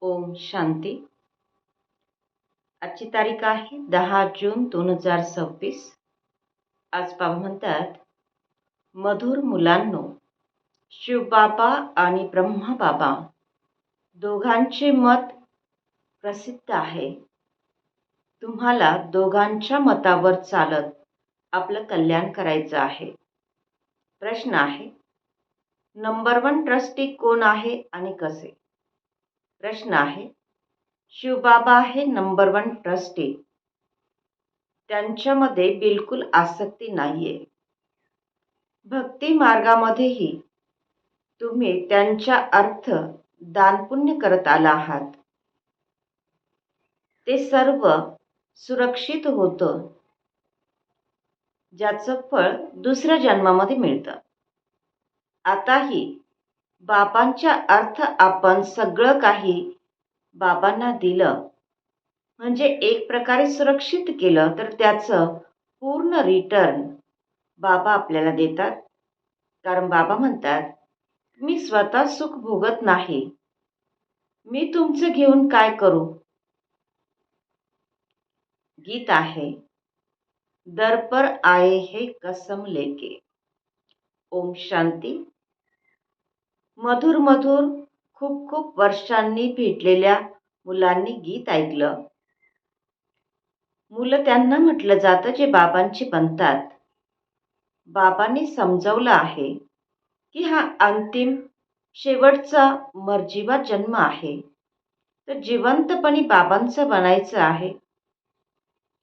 ओम शांती. आजची तारीख आहे 10 जून 2026. आज बाबा म्हणतात, मधुर मुलांनो, शिवबाबा आणि ब्रह्माबाबा दोघांचे मत प्रसिद्ध आहे. तुम्हाला दोघांच्या मतावर चालत आपलं कल्याण करायचं आहे. प्रश्न आहे, नंबर 1 ट्रस्टी कोण आहे आणि कसे? प्रश्न आहे, शिवबाबा आहे नंबर 1 ट्रस्टी. त्यांच्यामध्ये बिलकुल आसक्ती नाहीये. भक्ती मार्गामध्येही तुम्ही त्यांच्या अर्थ दानपुण्य करत आला आहात. ते सर्व सुरक्षित होतं, ज्याचं फळ दुसऱ्या जन्मामध्ये मिळतं. आताही बाबांच्या अर्थ आपण सगळं काही बाबांना दिलं, म्हणजे एक प्रकारे सुरक्षित केलं, तर त्याचं पूर्ण रिटर्न बाबा आपल्याला देतात. कारण बाबा म्हणतात, मी स्वतः सुख भोगत नाही, मी तुमचं घेऊन काय करू? गीत आहे, दर पर आए है कसम लेके. ओम शांती. मधुर मधुर खूप खूप वर्षांनी भेटलेल्या मुलांनी गीत ऐकलं. मुलं त्यांना म्हटलं जातं जे बाबांची बनतात. बाबांनी समजावलं आहे की हा अंतिम शेवटचा मर्जीवा जन्म आहे, तर जिवंतपणी बाबांचं बनायचं आहे.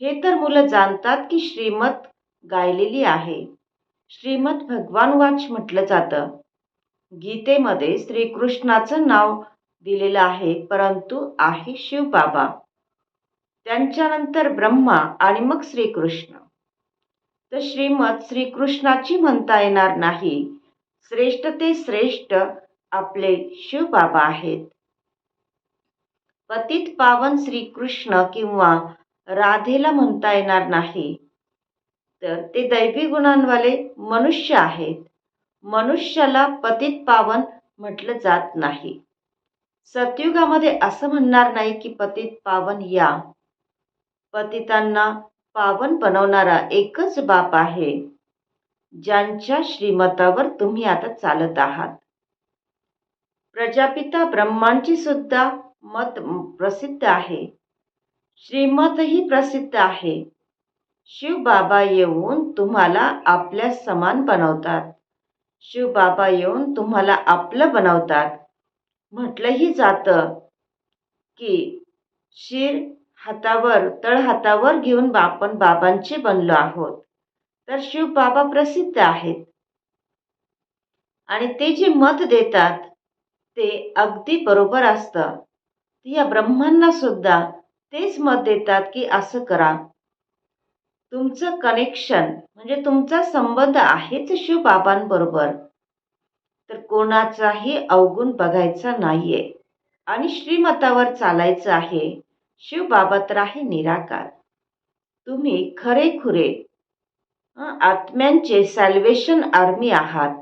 हे तर मुलं जाणतात की श्रीमत गायलेली आहे. श्रीमत भगवान वाच म्हटलं जातं. गीतेमध्ये श्रीकृष्णाचं नाव दिलेलं आहे, परंतु आहे शिव बाबा, त्यांच्यानंतर ब्रह्मा आणि मग श्रीकृष्ण. तर श्रीमत श्रीकृष्णाची म्हणता येणार नाही. श्रेष्ठ ते श्रेष्ठ आपले शिव बाबा आहेत. पतित पावन श्रीकृष्ण किंवा राधेला म्हणता येणार नाही, तर ते दैवी गुणांवाले मनुष्य आहेत. मनुष्याला पतित पावन म्हटलं जात नाही. सतयुगामध्ये असं म्हणणार नाही की पतित पावन या. पतितांना पावन बनवणारा एकच बाप आहे, ज्यांच्या श्रीमतावर तुम्ही आता चालत आहात. प्रजापिता ब्रह्मांची सुद्धा मत प्रसिद्ध आहे. श्रीमतही प्रसिद्ध आहे. शिव बाबा येऊन तुम्हाला आपल्या समान बनवतात. शिव बाबा येऊन तुम्हाला आपलं बनवतात. म्हटलंही जातं की शिर हातावर तळ हातावर घेऊन आपण बाबांचे बनलो आहोत. तर शिव बाबा प्रसिद्ध आहेत आणि ते जे मत देतात ते अगदी बरोबर असतं. या ब्रह्मांना सुद्धा तेच मत देतात की असं करा. तुमचं कनेक्शन म्हणजे तुमचा संबंध आहेच शिव बाबांबरोबर, तर कोणाचाही अवगुण बघायचा नाहीये आणि श्रीमतावर चालायचं आहे. शिव बाबा तर आहे निराकार. तुम्ही खरेखुरे आत्म्यांचे सॅल्वेशन आर्मी आहात,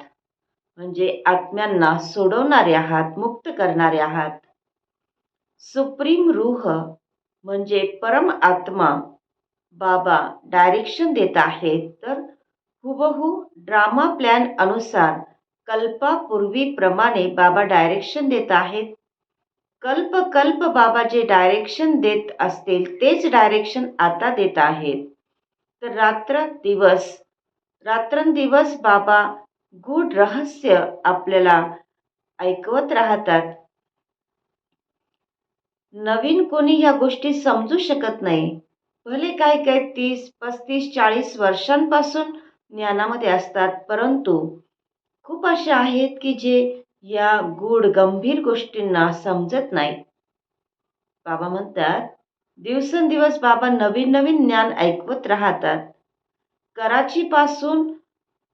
म्हणजे आत्म्यांना सोडवणारे आहात, मुक्त करणारे आहात. सुप्रीम रूह म्हणजे परम आत्मा बाबा डायरेक्शन देत आहेत. तर हुबहू ड्रामा प्लॅन अनुसार कल्पापूर्वीप्रमाणे बाबा डायरेक्शन देत आहेत. कल्प कल्प बाबा जे डायरेक्शन देत असतील तेच डायरेक्शन आता देत आहेत. तर रात्रंदिवस बाबा गूढ रहस्य आपल्याला ऐकवत राहतात. नवीन कोणी ह्या गोष्टी समजू शकत नाही. भले काय काय 30, 35, 40 वर्षांपासून ज्ञानामध्ये असतात, परंतु खूप असे आहेत की जे या गूढ गंभीर गोष्टींना समजत नाही. बाबा म्हणतात, दिवसेंदिवस बाबा नवीन नवीन ज्ञान ऐकवत राहतात. कराची पासून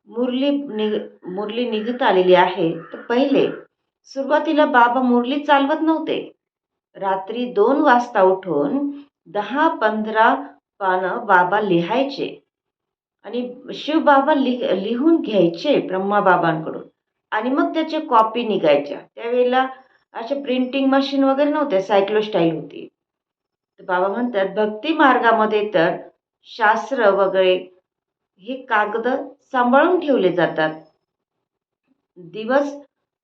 मुरली निघत आलेली आहे. तर पहिले सुरुवातीला बाबा मुरली चालवत नव्हते. रात्री 2 वाजता उठून 10-15 पानं बाबा लिहायचे आणि शिव बाबा लिहून घ्यायचे ब्रह्मा बाबांकडून आणि मग त्याच्या कॉपी निघायच्या. त्यावेळेला अशा प्रिंटिंग मशीन वगैरे नव्हत्या, सायक्लोस्टाईल होती. तर बाबा म्हणतात भक्ती मार्गामध्ये तर शास्त्र वगैरे हे कागद सांभाळून ठेवले जातात. दिवस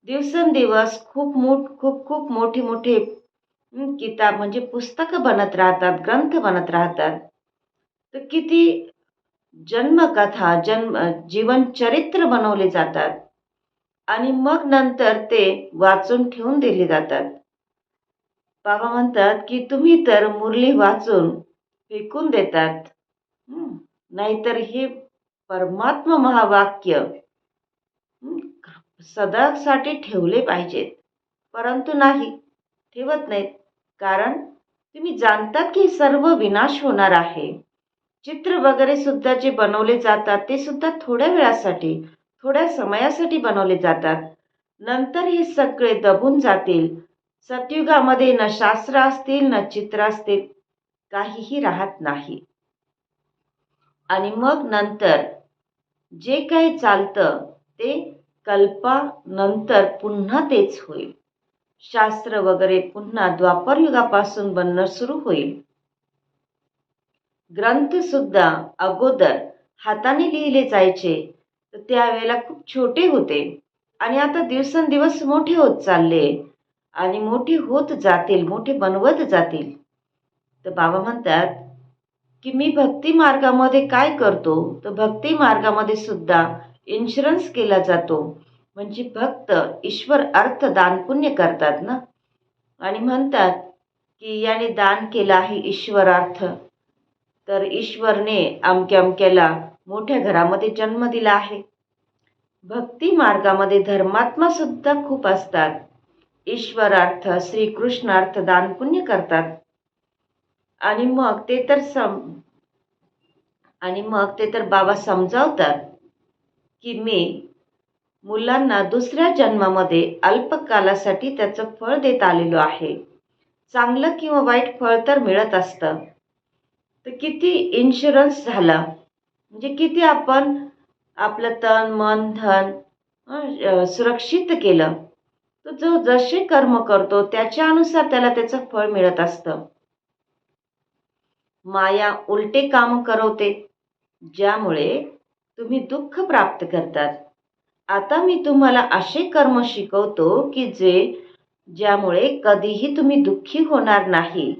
दिवसेंदिवस खूप खूप मोठे मोठे किताब म्हणजे पुस्तकं बनत राहतात, ग्रंथ बनत राहतात. तर किती जन्मकथा, जीवनचरित्र बनवले जातात आणि मग नंतर ते वाचून ठेवून दिले जातात. बाबा म्हणतात, की तुम्ही तर मुरली वाचून फेकून देतात. हं. नाहीतर हे परमात्मा महावाक्य हं, सदासाठी ठेवले पाहिजेत. परंतु नाही, ठेवत नाहीत. कारण तुम्ही जाणतात की सर्व विनाश होणार आहे. चित्र वगैरे सुद्धा जे बनवले जातात ते सुद्धा थोड्या वेळासाठी, थोड्या समयासाठी बनवले जातात. नंतर हे सगळे दबून जातील. सतयुगामध्ये न शास्त्र असतील ना चित्र असतील, काहीही राहत नाही. आणि मग नंतर जे काही चालतं ते कल्पानंतर पुन्हा तेच होईल. शास्त्र वगैरे पुन्हा द्वापर युगापासून बनणं सुरू होईल. ग्रंथ सुद्धा अगोदर हाताने लिहिले जायचे, तर त्यावेळेला खूप छोटे होते आणि आता दिवसेंदिवस मोठे होत चालले आणि मोठे होत जातील, मोठे बनवत जातील. तर बाबा म्हणतात की मी भक्ती मार्गामध्ये काय करतो, तर भक्ती मार्गामध्ये सुद्धा इन्शुरन्स केला जातो. म्हणजे भक्त ईश्वर अर्थ दान पुण्य करतात ना, आणि म्हणतात की याने दान केलं आहे ईश्वरार्थ, तर ईश्वरने अमक्या अमक्याला मोठ्या घरामध्ये जन्म दिला आहे. भक्ती मार्गामध्ये धर्मात्मा सुद्धा खूप असतात. ईश्वरार्थ श्रीकृष्णार्थ दान पुण्य करतात. आणि मग ते तर बाबा समजावतात की मी मुलांना दुसऱ्या जन्मामध्ये अल्पकालासाठी त्याचं फळ देत आलेलो आहे. चांगलं किंवा वाईट फळ तर मिळत असतं. तर किती इन्शुरन्स झाला, म्हणजे किती आपण आपलं तन मन धन सुरक्षित केलं. तर जो जसे कर्म करतो त्याच्या अनुसार त्याला त्याचं फळ मिळत असतं. माया उलटे काम करवते, ज्यामुळे तुम्ही दुःख प्राप्त करतात. आता मी तुम्हाला असे कर्म शिकवतो की ज्यामुळे कधीही तुम्ही दुःखी होणार नाही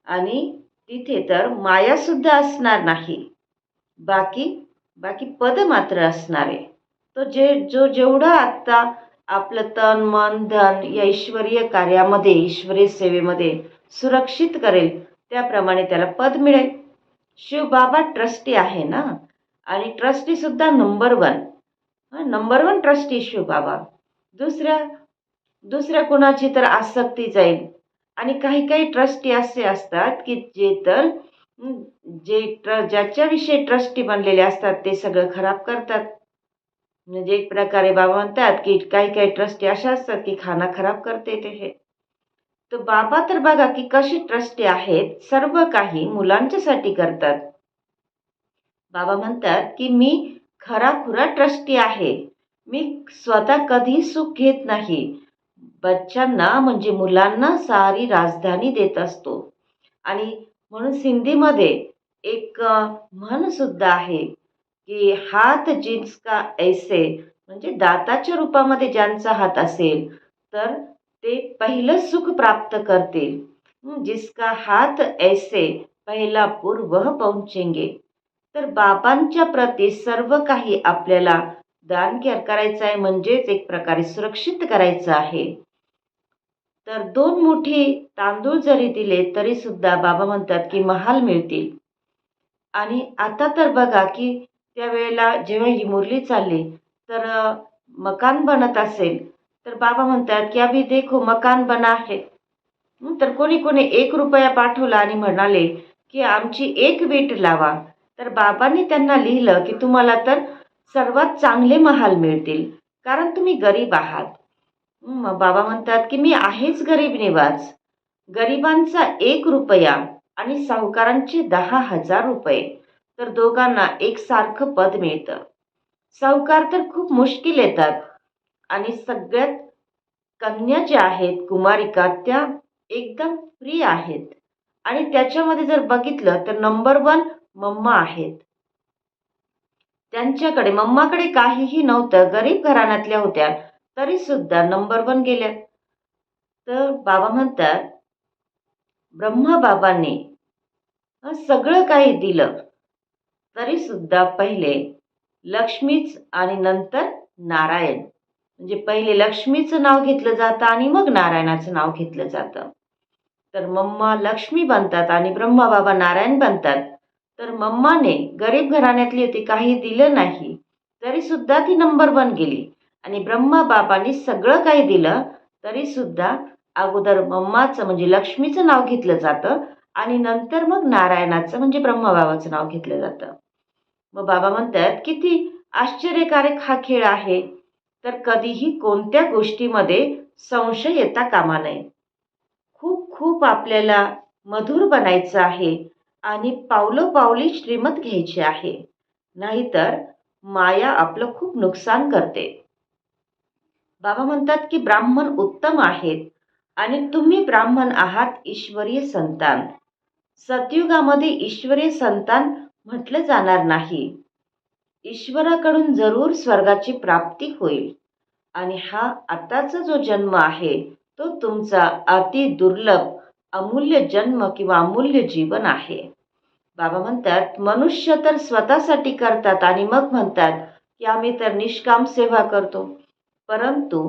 आणि तिथे तर माया सुद्धा असणार नाही. बाकी बाकी पद मात्र असणार आहे. तो जेवढं आता आपलं तन मन धन या ईश्वरीय कार्यामध्ये, ईश्वरीय सेवेमध्ये सुरक्षित करेल, त्याप्रमाणे त्याला पद मिळेल. शिवबाबा ट्रस्टी आहे ना, आणि ट्रस्टी सुद्धा नंबर वन ट्रस्टी शिवबाबा. दुसऱ्या दुसऱ्या कुणाची तर आसक्ती जाईल. आणि काही काही ट्रस्टी असे असतात की ज्याच्याविषयी ट्रस्टी बनलेले असतात ते सगळं खराब करतात. म्हणजे एक प्रकारे बाबा म्हणतात की काही काही ट्रस्टी अशा असतात की खाना खराब करते ते हे. तर बाबा तर बघा की कशी ट्रस्टी आहेत, सर्व काही मुलांच्यासाठी करतात. बाबा म्हणतात की मी खराखुरा ट्रस्टी आहे. मी स्वतः कधी सुख घेत नाही. बच्चांना म्हणजे मुलांना सारी राजधानी देत असतो. आणि म्हणून सिंधीमध्ये एक म्हण सुद्धा आहे की हात जिसका ऐसे, म्हणजे दाताच्या रूपामध्ये ज्यांचा हात असेल तर ते पहिलं सुख प्राप्त करतील. जिसका हात ऐसे पहिला पूर वह पहुंचेंगे. तर बाबांच्या प्रती सर्व काही आपल्याला दान करायचं आहे, म्हणजेच एक प्रकारे सुरक्षित करायचं आहे. तर 2 मुठी तांदूळ जरी दिले तरी सुद्धा बाबा म्हणतात की महाल मिळतील. आणि आता तर बघा की त्यावेळेला जेव्हा ही मुरली चालली तर मकान बनत असेल तर बाबा म्हणतात की अभी देखो मकान बना है. तर कोणी कोणी 1 रुपया पाठवला आणि म्हणाले की आमची एक वीट लावा. तर बाबांनी त्यांना लिहिलं की तुम्हाला तर सर्वात चांगले महाल मिळतील, कारण तुम्ही गरीब आहात. मग बाबा म्हणतात की मी आहेच गरीब निवाज. गरिबांचा 1 रुपया आणि सावकारांचे 10,000 रुपये, तर दोघांना एकसारखं पद मिळतं. सावकार तर खूप मुश्किल येतात आणि सगळ्यात कन्या ज्या आहेत कुमारिका त्या एकदम फ्री आहेत. आणि त्याच्यामध्ये जर बघितलं तर नंबर 1 मम्मा आहेत. त्यांच्याकडे मम्माकडे काहीही नव्हतं, गरीब घराण्यातल्या होत्या, तरी सुद्धा नंबर 1 गेल्या. तर बाबा म्हणतात ब्रह्मबाबांनी सगळं काही दिलं, तरी सुद्धा पहिले लक्ष्मीच आणि नंतर नारायण. म्हणजे पहिले लक्ष्मीचं नाव घेतलं जातं आणि मग नारायणाचं नाव घेतलं जातं. तर मम्मा लक्ष्मी बनतात आणि ब्रह्मबाबा नारायण बनतात. तर मम्माने गरीब घराण्यातली होती, काही दिलं नाही, तरी सुद्धा ती नंबर 1 गेली. आणि ब्रह्मबाबांनी सगळं काही दिलं, तरी सुद्धा अगोदर मम्माचं म्हणजे लक्ष्मीचं नाव घेतलं जातं आणि नंतर मग नारायणाचं म्हणजे ब्रह्मबाबाचं नाव घेतलं जातं. मग बाबा म्हणतात किती आश्चर्यकारक हा खेळ आहे. तर कधीही कोणत्या गोष्टीमध्ये संशय येता कामा नये. खूप खूप आपल्याला मधुर बनायचं आहे आणि पावलोपावली श्रीमत घ्यायची आहे. नाहीतर माया आपलं खूप नुकसान करते. बाबा म्हणतात की ब्राह्मण उत्तम आहेत आणि तुम्ही ब्राह्मण आहात ईश्वरीय संतान. सतयुगामध्ये ईश्वरीय संतान म्हटलं जाणार नाही. ईश्वराकडून जरूर स्वर्गाची प्राप्ती होईल. आणि हा आताचा जो जन्म आहे तो तुमचा अति दुर्लभ अमूल्य जन्म किंवा अमूल्य जीवन आहे. बाबा म्हणतात मनुष्य तर स्वतःसाठी करतात आणि मग म्हणतात की आम्ही तर निष्काम सेवा करतो. परंतु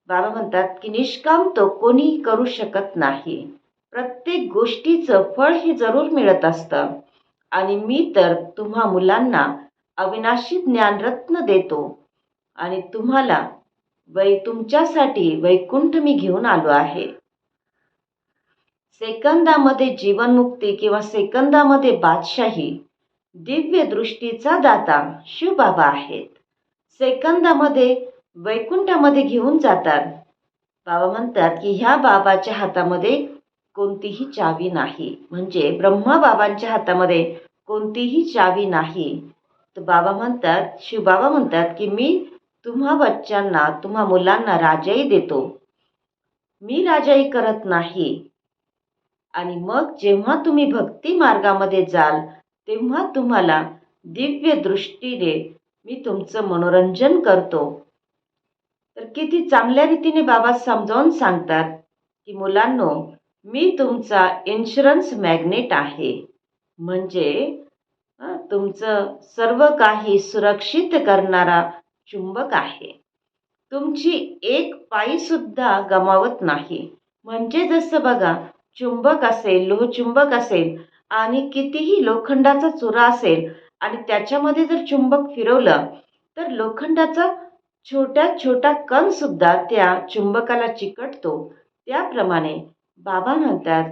बाबा म्हणतात की निष्काम तो कोणीही करू शकत नाही. प्रत्येक गोष्टीचं फळ हे जरूर मिळत असतं. आणि मी तर तुम्हा मुलांना अविनाशी ज्ञानरत्न देतो आणि तुम्हाला तुमच्यासाठी वैकुंठ मी घेऊन आलो आहे. सेकंदामध्ये जीवनमुक्ती किंवा सेकंदामध्ये बादशाही दिव्य दृष्टीचा दाता शिवबाबा आहेत. सेकंदामध्ये वैकुंठामध्ये घेऊन जातात. बाबा म्हणतात की ह्या बाबाच्या हातामध्ये कोणतीही चावी नाही. म्हणजे ब्रह्मा बाबांच्या हातामध्ये कोणतीही चावी नाही. तर बाबा म्हणतात शिवबाबा म्हणतात की मी तुम्हा बच्चांना तुम्हा मुलांना राजाई देतो, मी राजाई करत नाही. आणि मग जेव्हा तुम्ही भक्ती मार्गामध्ये जाल तेव्हा तुम्हाला दिव्य दृष्टीने मी तुमचं मनोरंजन करतो. तर किती चांगल्या रीतीने बाबा समजावून सांगतात की मुलांनो मी तुमचा इन्शुरन्स मॅग्नेट आहे. म्हणजे तुमचं सर्व काही सुरक्षित करणारा चुंबक आहे. तुमची एक पाई सुद्धा गमावत नाही. म्हणजे जसं बघा चुंबक असेल, लोहचुंबक असेल आणि कितीही लोखंडाचा चुरा असेल आणि त्याच्यामध्ये जर चुंबक फिरवलं तर लोखंडाचा छोट्यात छोटा कण सुद्धा त्या चुंबकाला चिकटतो. त्याप्रमाणे बाबा म्हणतात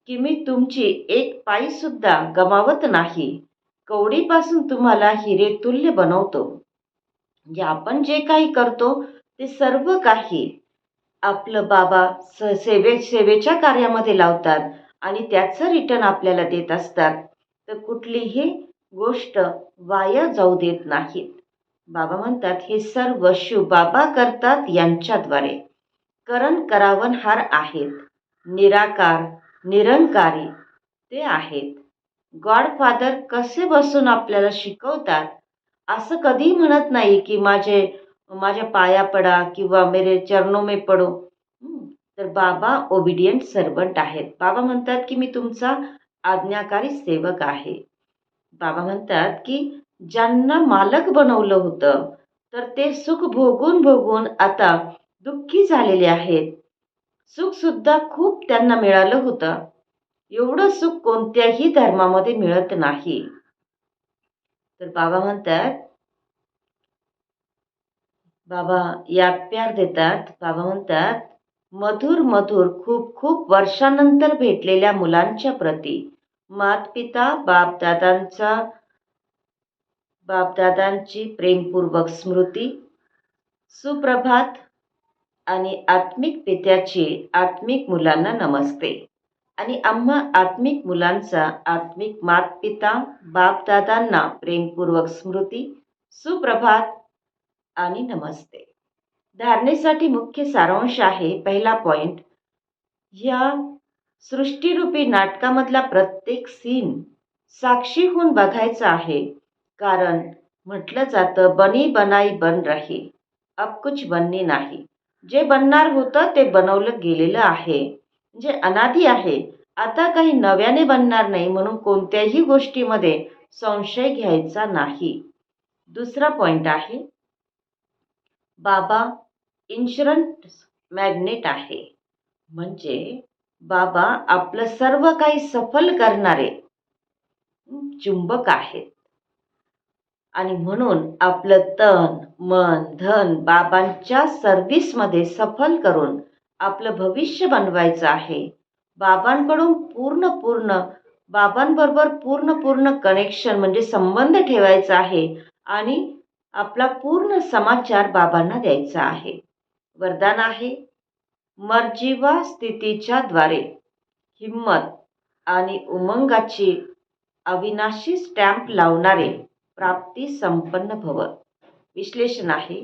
की मी तुमची एक पाई सुद्धा गमावत नाही. कवडीपासून तुम्हाला हिरे तुल्य बनवतो. म्हणजे आपण जे काही करतो ते सर्व काही आपलं बाबा सेवेच्या कार्यामध्ये लावतात आणि त्याचं रिटर्न आपल्याला देत असतात. तर कुठलीही गोष्ट वाया जाऊ देत नाहीत. बाबा म्हणतात हे सर्व शिव बाबा करतात यांच्याद्वारे. करण करावनहार आहेत, निराकार निरंकारी ते आहेत. गॉडफादर कसे बसून आपल्याला शिकवतात. असं कधी म्हणत नाही की माझ्या पाया पडा किंवा मेरे चरणों में पडो. तर बाबा ओबिडियंट सर्वंट आहेत. बाबा म्हणतात की मी तुमचा आज्ञाकारी सेवक आहे. बाबा म्हणतात की ज्यांना मालक बनवलं होतं तर ते सुख भोगून भोगून आता दुःखी झालेले आहेत. सुख सुद्धा खूप त्यांना मिळालं होतं. एवढं सुख कोणत्याही धर्मामध्ये मिळत नाही. तर बाबा म्हणतात बाबा याद प्यार देतात. बाबा म्हणतात मधुर मधुर खूप खूप वर्षानंतर भेटलेल्या मुलांच्या प्रती मातपिता बापदादांची प्रेमपूर्वक स्मृती, सुप्रभात आणि आत्मिक पित्याची आत्मिक मुलांना नमस्ते. आणि आम्हा आत्मिक मुलांचा आत्मिक मातपिता बापदादांना प्रेमपूर्वक स्मृती, सुप्रभात आणि नमस्ते. धारणेसाठी मुख्य सारांश आहे. पहिला पॉइंट, या सृष्टीरूपी नाटकामधला प्रत्येक सीन साक्षी होऊन बघायचा आहे. कारण म्हटलं जातं, बनी बनाई बन रही, अब कुछ बननी नाही. जे बनणार होतं ते बनवलं गेलेलं आहे, जे अनादी आहे. आता काही नव्याने बनणार नाही, म्हणून कोणत्याही गोष्टीमध्ये संशय घ्यायचा नाही. दुसरा पॉइंट आहे, बाबा इन्शुरन्स मॅग्नेट आहे. म्हणजे बाबा आपलं सर्व काही सफल करणारे चुंबक आहेत. आणि म्हणून आपलं तन मन धन बाबांच्या सर्व्हिसमध्ये सफल करून आपलं भविष्य बनवायचं आहे. बाबांकडून बाबांबरोबर पूर्ण कनेक्शन म्हणजे संबंध ठेवायचा आहे. आणि आपला पूर्ण समाचार बाबांना द्यायचा आहे. वरदान आहे, मर्जीवा स्थितीच्या द्वारे हिम्मत आणि उमंगाची अविनाशी स्टॅम्प लावणारे प्राप्ती संपन्न भव. विश्लेषण आहे,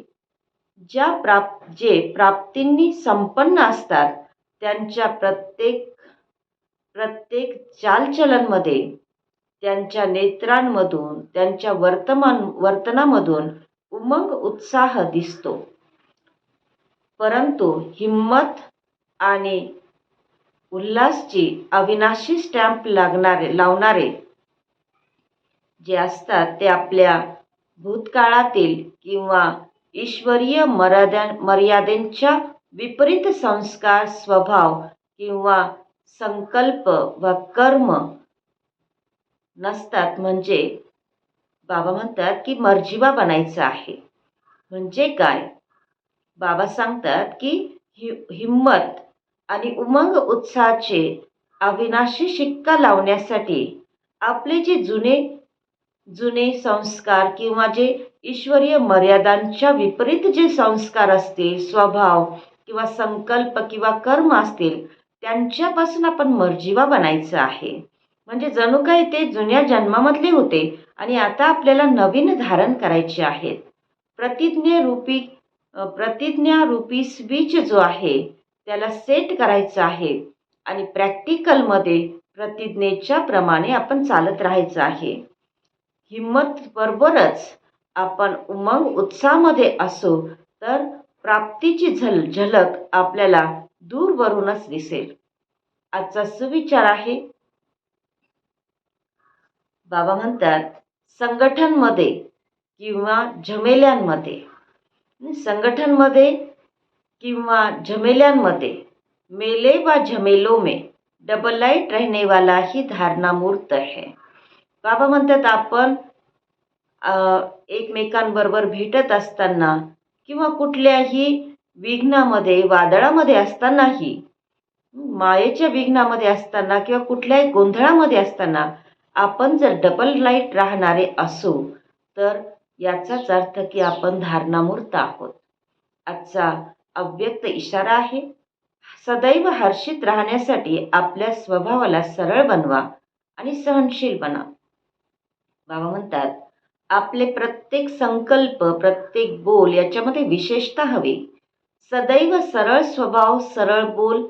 जे प्राप्तींनी संपन्न असतात त्यांच्या प्रत्येक चालचलनमध्ये, त्यांच्या नेत्रांमधून, त्यांच्या वर्तनामधून उमंग उत्साह दिसतो. परंतु हिम्मत आणि उल्हासची अविनाशी स्टॅम्प लावणारे जे असतात ते आपल्या भूतकाळातील किंवा ईश्वरीय मर्यादेंच्या विपरीत संस्कार, स्वभाव किंवा संकल्प व कर्म नसतात. म्हणजे बाबा म्हणतात की मर्जीवा बनायचं आहे. म्हणजे काय? बाबा सांगतात की हिम्मत आणि उमंग उत्साहाचे अविनाशी शिक्का लावण्यासाठी आपले जे जुने संस्कार किंवा जे ईश्वरीय मर्यादांच्या विपरीत जे संस्कार असतील, स्वभाव किंवा संकल्प किंवा कर्म असतील, त्यांच्यापासून आपण मर्जीवा बनायचं आहे. म्हणजे जणू काही ते जुन्या जन्मामधले होते आणि आता आपल्याला नवीन धारण करायचे आहेत. प्रतिज्ञारूपी स्विच जो आहे त्याला सेट करायचं आहे आणि प्रॅक्टिकलमध्ये प्रतिज्ञेच्या प्रमाणे आपण चालत राहायचं आहे. हिम्मत बरोबरच आपण उमंग उत्साहामध्ये असू तर प्राप्तीची झलक आपल्याला दूरवरूनच दिसेल. आजचा सुविचार आहे, बाबा म्हणतात, संघटनमध्ये किंवा झमेल्यांमध्ये मेले व झमेलों में डबल लाइट रहने वाला ही धारणा मूर्त है. बाबा म्हणतात, आपण एकमेकांबरोबर भेटत असताना किंवा कुठल्याही विघ्नामध्ये, वादळामध्ये असतानाही, मायेच्या विघ्नामध्ये असताना किंवा कुठल्याही गोंधळामध्ये असताना आपण जर डबल लाईट राहणारे असू तर याचाच अर्थ की आपण धारणामूर्त आहोत. आजचा अव्यक्त इशारा आहे, सदैव हर्षित राहण्यासाठी आपल्या स्वभावाला सरळ बनवा आणि सहनशील बना. बाबा म्हणतात, आपले प्रत्येक संकल्प, प्रत्येक बोल याच्यामध्ये विशेषता हवी. सदैव सरळ स्वभाव, सरळ बोल,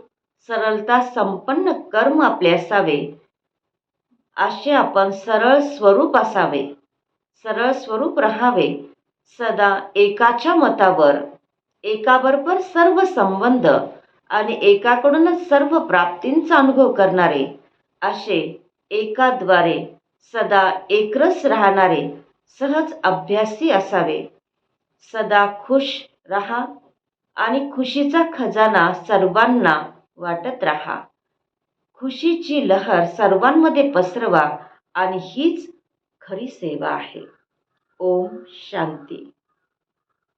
सरळता संपन्न कर्म आपले असावे. असे आपण सरळ स्वरूप असावे, सरळ स्वरूप राहावे. सदा एकाच्या मतावर, एकाबरोबर सर्व संबंध आणि एकाकडूनच सर्व प्राप्तींचा अनुभव करणारे, असे एकाद्वारे सदा एकरस राहणारे सहज अभ्यासी असावे. सदा खुश रहा आणि खुशीचा खजाना सर्वांना वाटत रहा. खुशीची लहर सर्वांमध्ये पसरवा आणि हीच खरी सेवा आहे. ओम शांती.